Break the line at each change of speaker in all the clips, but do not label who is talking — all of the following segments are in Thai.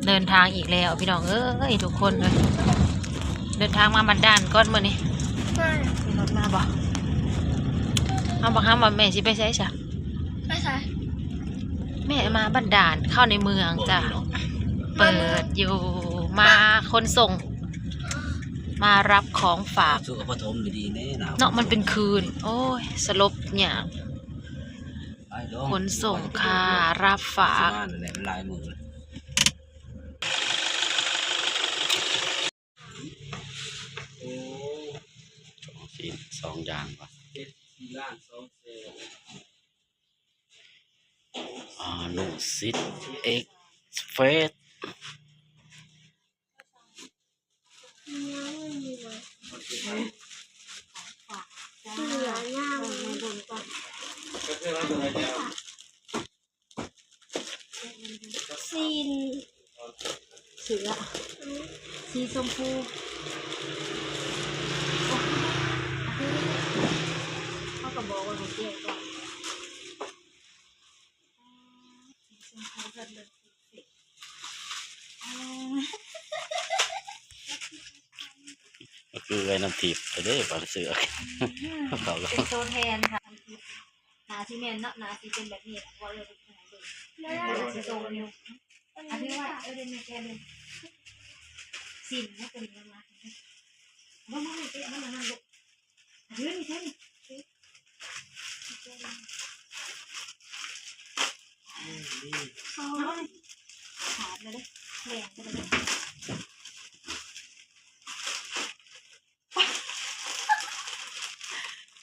เดินทางอีกแล้วพี่น้องเอ้ยทุกคนเลยเดินทางมาบันดาลก้อนมือนี่มีรถมาบ่เอาบอกห้ามว่าแม่สิไปใช้จ้ะ
ไม่ใช่
แม่มาบันดาลเข้าในเมืองจ้ะเปิดอยู่มาคนส่งมารับของฝาก
สุขภาพทมดีๆแน่หนาว
เนาะมันเป็นคืนโอ้ยสลบเนี่ยขนส่งค่ะรับฝาก
ลายมือสองอย่างวะลูซิดเอ็กเฟส
ซีน
เสือสีชมพูเขาก็บอกว่าเขาเจ๊ก่อน
ก็คือไอ้น้ำทิพย์ไปได้ปลาเสือเขาแล้ว
เป็นตัวแทนค่ะนาซีเมนเนาะนาซีเป็นแบบนี้พอเลยเป็นไหนดูนาซีโซนอยู่อันนี้ว่าเดินแค่เดินสินไม่เป็นยังไงว่ามันไม่เป็นอะไรมันลูกเรื่องนี้ใช่ไหมขาดเลยแรงไปเลย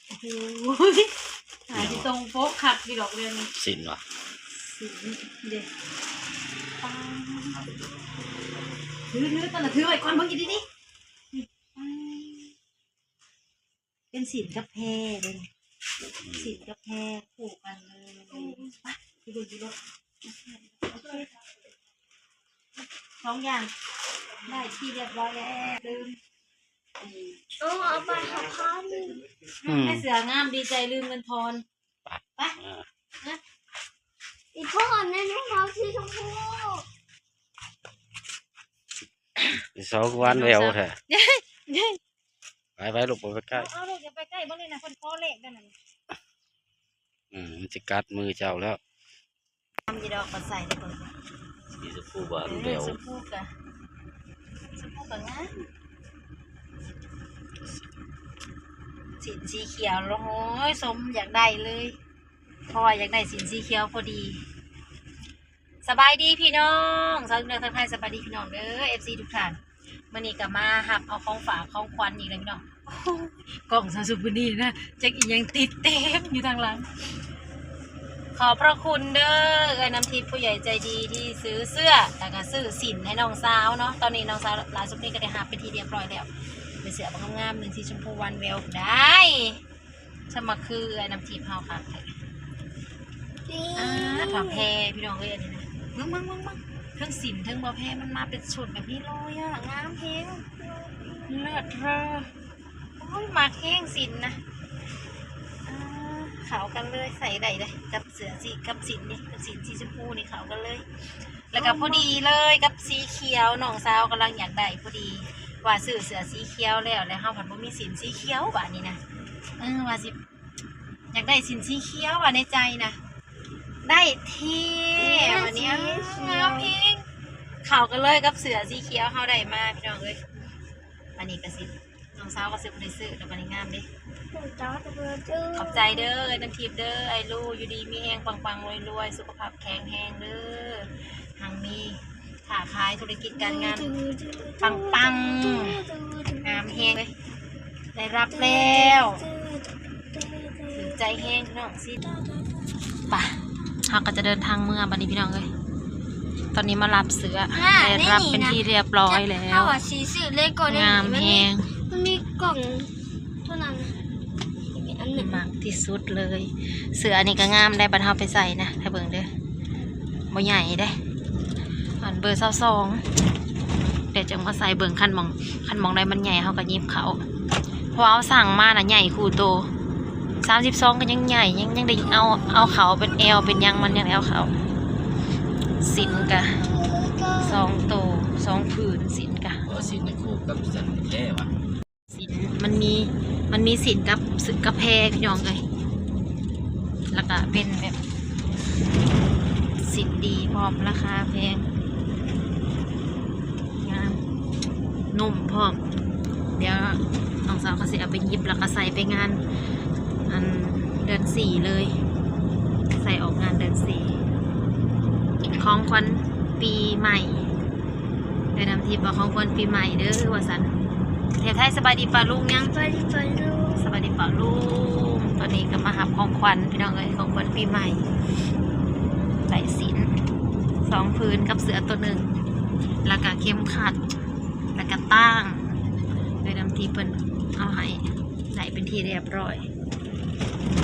โอ้โหหาที่ตรงโป๊ะขัดดีหรอกเรื่องนี้
สินวะ
สินเด็ดถือตอนน่ะถือไว้ก่อนเพิ่งกินดิเป็นสินกับแพรเลยสินกับแพรผูกกันเลยไปดูรถสองอย่างได้ที่เรียบร้อยแล้วลืม
เอาไปหาพัน
ให้เสืองามดีใจลืมเงินทอนไป
อีพ่อเนี่ยน้องเราสีชมพู
สองวันแววแท้ไปลูกไปใกล้
เอาลูกอย่าไปใกล้บ้านเลยนะคนคอเล็กนั่นน่ะ
มันจะกัดมือเจ้าแล้ว
ทำยีดอกมาใส่ได้ก่อน
สีชมพูบานแวว
ชมพูกะนะสินสีเขียวแล้วโอ้ยสมอยากได้เลยเพราะว่าอยากได้สินสีเขียวพอดีสบายดีพี่น้องสาวเดินทางไทยสบายดีพี่น้องเด้อ FC ทุกท่านมื่อนี้ก็มาหับเอาของฝากของควันอีกเลยพี่น้องกล่องซาซูบุนี่นะจะอีกยังติดเต็มอยู่ทางหลังขอบพระคุณเด้อไอ้น้ำทิพย์ผู้ใหญ่ใจดีที่ซื้อเสื้อแต่ก็ซื้อสินให้น้องสาวเนาะตอนนี้น้องสาวลายซุปนี่ก็ได้หับเป็นทีเรียบร้อยแล้วเป็นเสื้อบางงามหนึ่งสีชมพูวันแววได้สมัครคือไอ้น้ำทิพย์เฮาค่ะผ้าแพรพี่น้องเลยอันนี้นะมึงเทั้งสินเทั้งผ้าแพรมันมาเป็นชุดแบบนี้เลยอ่ะงามเฮงเลิศเธอโอ้ยมาเฮงสินนะขาวกันเลยใส่ได้เลยกับเสือสีกับสินนี่กับสินสีชมพูนี่ขาวกันเลยแล้วก็พอดีเลยกับสีเขียวน้องสาวกำลังอยากได้พอดีว่าซื้อเสือสีเขียวแล้วเฮาผัดบ่มีสินสีเขียวว่ะนี่นะว่าสิอยากได้สินสีเขียวว่ะในใจนะได้ที่วันนี้น้องพิงเข่ากันเลยกับเสือสีเขียวเขาได้มาพี่น้องเลยวันนี้กระซิบน้องสาวก็ซื้อไปซื้อแล้ววันนี้งามดิขอบใจเด้อน้ำทิพย์เด้อไอ้ลูกอยู่ดีมีแห้งปังๆรวยๆสุขภาพแข็งแรงเด้อทางมีขาขายธุรกิจการงานปังๆงามแห้งเลยได้รับแล้วถึงใจแห้งน้องสิป่ะเราก็จะเดินทางเมื่อบันนี้พี่น้องเลยตอนนี้มารับเสือได้รับเป็นที่เรียบร้อยแล้วงามแหง
มันมีกล่องเท่านั้น
อันหนึ่งมากที่สุดเลยเสือนี่ก็งามได้บรรเทาไปใส่นะถ้าเบิ่งเด้อบ่ใหญ่ได้อันเบอร์22เดี๋ยวจะมาใส่เบิ่งคันมองได้มันใหญ่เขาก็ยิบเขาเพราะเอาสั่งมาน่ะใหญ่คู่โต32ก็ยังใหญ่ยังได้เอาเขาเป็นเอวเป็นยังมันยังเอาเขาสินกะ
ก็
2 โต 2 ผืนสินกะ
บ่สิในคู่กับสันแท้ว่ะ
สินมันมีสินกับสึกกับแพรพี่น้องเลยแล้วก็เป็นแบบสินดีพร้อมราคาแพงงามนุ่มพร้อมเดี๋ยวน้องสาวเขาสิเอาไปยิบแล้วก็ใส่ไปงานอันเดือน 4เลยใส่ออกงานเดือน 4ของขวัญปีใหม่ได้นำทีบอกของขวัญปีใหม่เด้อว่าสันเทพไทยสบายดีป่ะลุงยัง
ไปลูก
สวัสดีป่ะลุงตอนนี้ก็มาหับของขวัญพี่น้องเอ้ยของขวัญปีใหม่ใส่สิน2 พื้นกับเสือตัว 1แล้วก็เข้มขัดแล้วก็ตั้งโดยนำทีเพิ่นเอาให้ใส่เป็นที่เรียบร้อย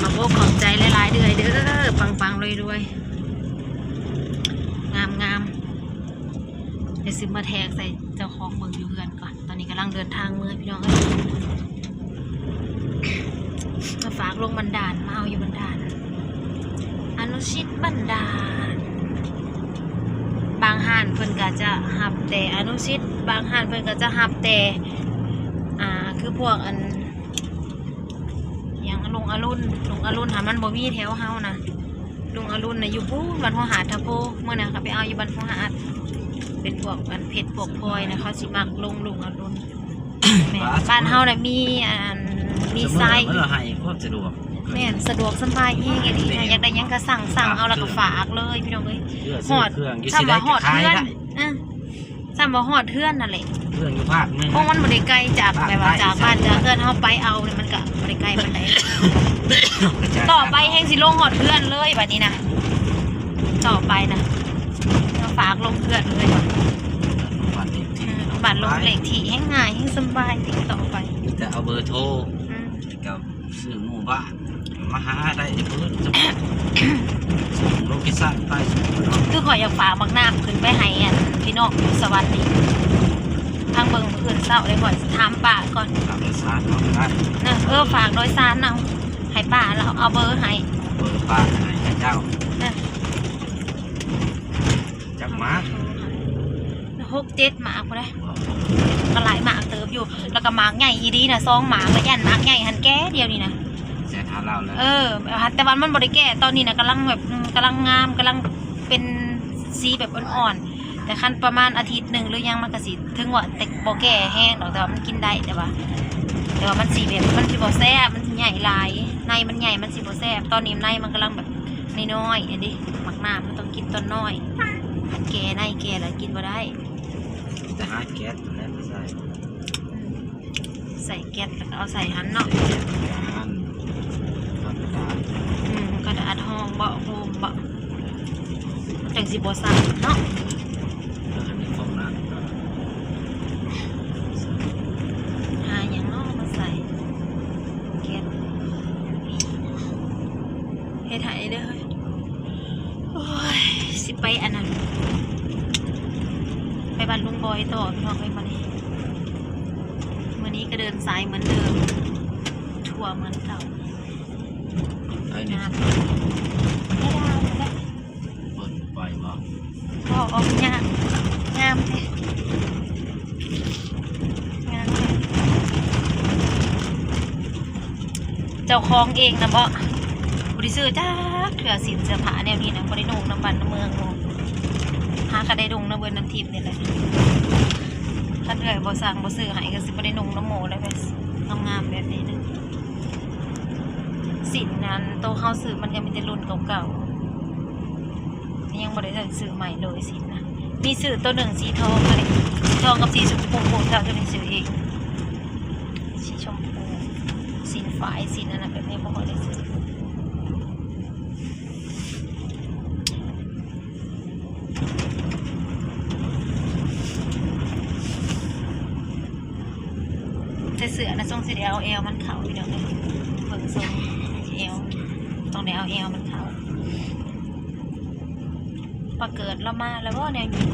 ขอบขอบใจหลายๆเดือยเด้อปังๆรวยๆงามๆเดี๋ยวซื้อมาแทกใส่เจ้าของเมืองอยู่เฮือนก่อนตอนนี้กำลังเดินทางเมืองพี่น้องเอ้ยมาฝากลงบันดาลมาเอาอยู่บันดาลอนุชิตบันดาลบางห้านเพิ่นก็จะหับแต่อนุชิตบางห้านเพิ่นก็จะหับแต่คือพวกอันอย่างลุงอรุณหามันบ่มีแถวเฮานะลุงอรุณน่ะอยู่ปู้บ้านหัวหาดทะโพเมื่อน่ะก็ไปเอาอยู่บ้านหัวหาดเป็นพวกอันเพชรพวกพลอยนะเขาสิมักลุงอรุณ แม่บ้านเฮาน่ะมีไซส์
มันให้ความสะดวก
แม่นสะดวกสบายแฮงอีหลีนะอยากได้หยังก็สั่งเอาแล้วก็ฝากเลยพี่น้องเอ้ย
หอดเครื่องอยู่
ซ้ำ
สิได้
ว่าฮอด
ขาย
เทือน
ได้
ซ้ำว่าฮอดเทือนนั่นแหละ
เครื่องอยู่ภาคนึง
เพราะมันบ่ได้ไกลจากแบบว่าจากบ้านจากเทือนเฮาไปเอาเนี่ยมันก็บ่ได้ไกลปานใดต่อไปแฮงสิลงฮอดเทือนเลยบัดนี้นะต่อไปนะเอาฝากลงเทือนเลยบัตรลงเลขที่แฮงง่ายแฮงสบายติดต่อไป
แต่เอาเบอร์โทรกับซื้อหมู่บ้านมาหาได้เพิ่นส่งโลเคชั่นไป
คือขอยอยากฝากบักน้ำขึ้นไปให้พี่น้องอยู่สวัสดีทางเบิ่งมื้ออื่นเช้าเลยก่อนถามป้าก่อน
ทางสารเอาได้
นะฝากโดยสารเอาให้ป้าแล้วเอาเบอร์ให้
เบอร์ป้าให้เจ้า
นะ
จักมา
6-7หมากบ่ได้ก็หลายหมากเติบอยู่แล้วก็หมากใหญ่อีดีนะ2หมากแล้วยันหมากใหญ่หันแก่เดียวนี่นะ
แสนหาเราแล้ว
แต่วันมันบ่ได้แก่ตอนนี้นะกำลังแบบกำลังงามกำลังเป็นสีแบบอ่อนๆแต่คันประมาณอาทิตย์หนึ่งหรือยังมันก็สิถึงว่าแต่บ่แก่แห้งดอกแต่ว่ามันกินได้แต่ว่ามันสีแบบมันสิบ่แซ่บมันสิใหญ่หลายในมันใหญ่มันสิบ่แซ่บตอนนี้ในมันกำลังแบบน้อยๆอันนี้หมักน้ำมันต้องกินตอนน้อยแก่ในแก่แล้วกินบ่ได้
จะหาแก๊สแล้วไม่ใช่
ใส่แก๊สแล้วก็เอาใส่หันเนาะ
อันธรรมดาก
ระดาษห้องเบาะโฮมเบาะจังสิบ่สั่นเนาะ
อันนี้ฟองน้
หาอย่างเนาะมาใส่แก๊สเฮ็ดให้เด้อเฮ้ยโอ้ยสิไปอันนั้นไปบ้านลุงบอยต่อพี่น้องเอ้ยมื้อนี้ก็เดินสายเหมือนเดิมทั่วเหมือนเก่า
ำไอ้นี่
งามไม่ได้ไม่ได้
เปิดไฟบ่
พอออกงามงามเลยงามเลยเจ้าของเองนะบ่บริซื้อจ้าเถื่อสินเสื้อผ้าแนวนี้นะบริโนงน้ำบันน้ำเมืองโนหากระไดดงน้ำเบิร์น้ำทิพย์นี่แหละถ้าเถื่อบ่สั่งบ่ซื้อให้ก็สิบริโนงน้ำโมเลยแบบงามๆแบบนี้นะสินนั้นโตเข้าซื้อมันยังมีแต่รุ่นเก่าๆนี่ยังบ่ได้ซื้อใหม่เลยสินนะมีซื้อตัวหนึ่งสีทองอะไรสีทองกับสีชมพูเท่าจะเป็นซื้อเองสีชมพูสินฝายสินอันนั้นแบบนี้บ่ค่อยได้ซื้อแต่เสือนะทรงสีเอลมันเข่าอยู่เดี๋ยวนี้เบิ่งทรงเอลต้องได้เอาเอลมันเข่าปลาเกิดเรามาแล้วก็แนวนี้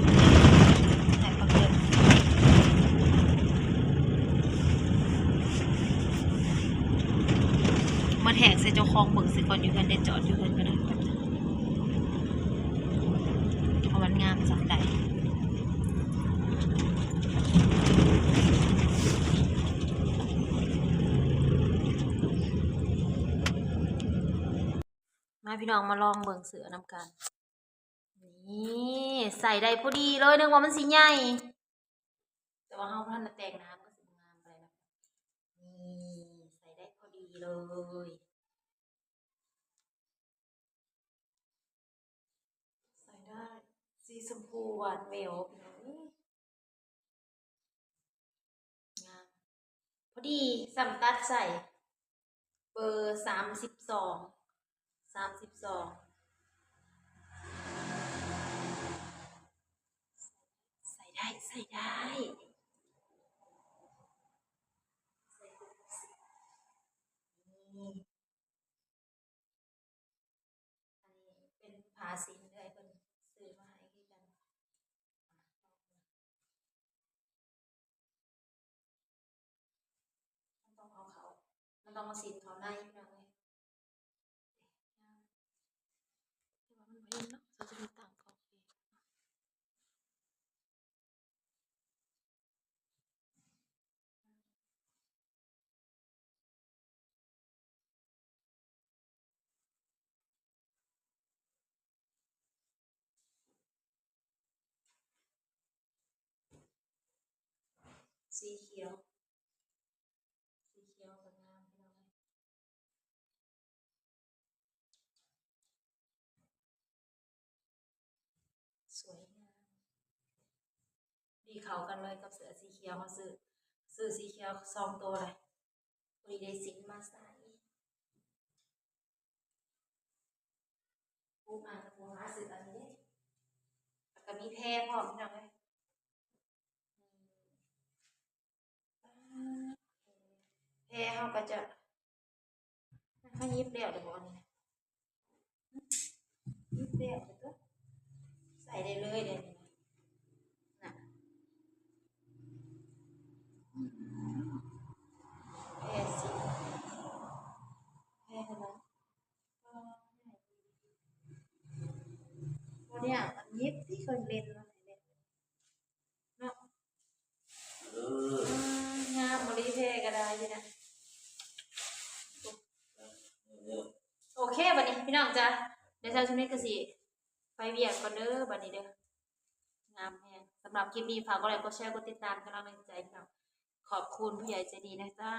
ไหนปลาเกิดมาแทกใส่เจ้าของเบิ่งสิก่อนอยู่กันได้จอดอยู่กันก็ได้เพราะมันงามสักใด พี่น้องมาลองเบิ่งเสือนำกันนี่ใส่ได้พอดีเลยนึกว่ามันสิใหญ่แต่ว่าเฮาพันน่ะแต่งน้ำก็สิงามไปนะนี่ใส่ได้พอดีเลยใส่ได้สีชมพูหวานแหววพี่น้องงามพอดีสำตัดใส่เบอร์32ใส่ได้ใส่ได้นี่อันนี้เป็นผ้าสิ้นเลยเพิ่นซื้อมาให้คือกันมันต้องเอาเขามันต้องมาสิ้นเขาในพี่น้องเอ้ยแต่ว่ามันบ่เห็นเนาะเราจะมีต่างกอกเองสีเขียวสีเขียวก็งามพี่น้องเอ้ยสวยงามดีเข้ากันเลยกับเสื้อสีเขียวเขาซื้อสีเขียว2ตัวเลยพอดีได้สิ้นมาใส่ปูมากับปูหาซื้ออันนี้แล้วก็มีแพรพร้อมพี่น้องเอ้ยแพรเขาก็จะให้ยิบเดี่ยวเดี๋ยวบอกอันนี้นะยิบเดี่ยวเดี๋ยวก็ใส่ได้เลยเดี๋ยวนี้นะแพรสีแพรขนาดก็เนี่ยอันยิบที่เคยเล่นมาไหนเนี่ยเนาะ
เออง
ามบริเพก็ได้อยู่นะโอเคบัดนี้พี่น้องจ้ะเดี๋ยวเช้าช่วงนี้ก็สิไปเวียกก่อนเด้อบัดนี้เด้องามแฮงสำหรับคลิปนี้ฝากกดไลค์กดแชร์กดติดตามกำลังใจพี่น้องขอบคุณผู้ใหญ่ใจดีนะจ๊ะ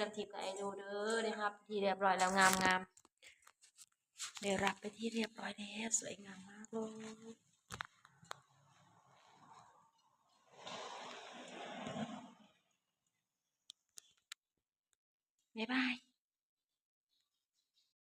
ดำทิพย์กับไอโดเด้อนะครับที่เรียบร้อยแล้วงามงามเดี๋ยวรับไปที่เรียบร้อยแล้วสวยงามมากเลยบ๊ายบาย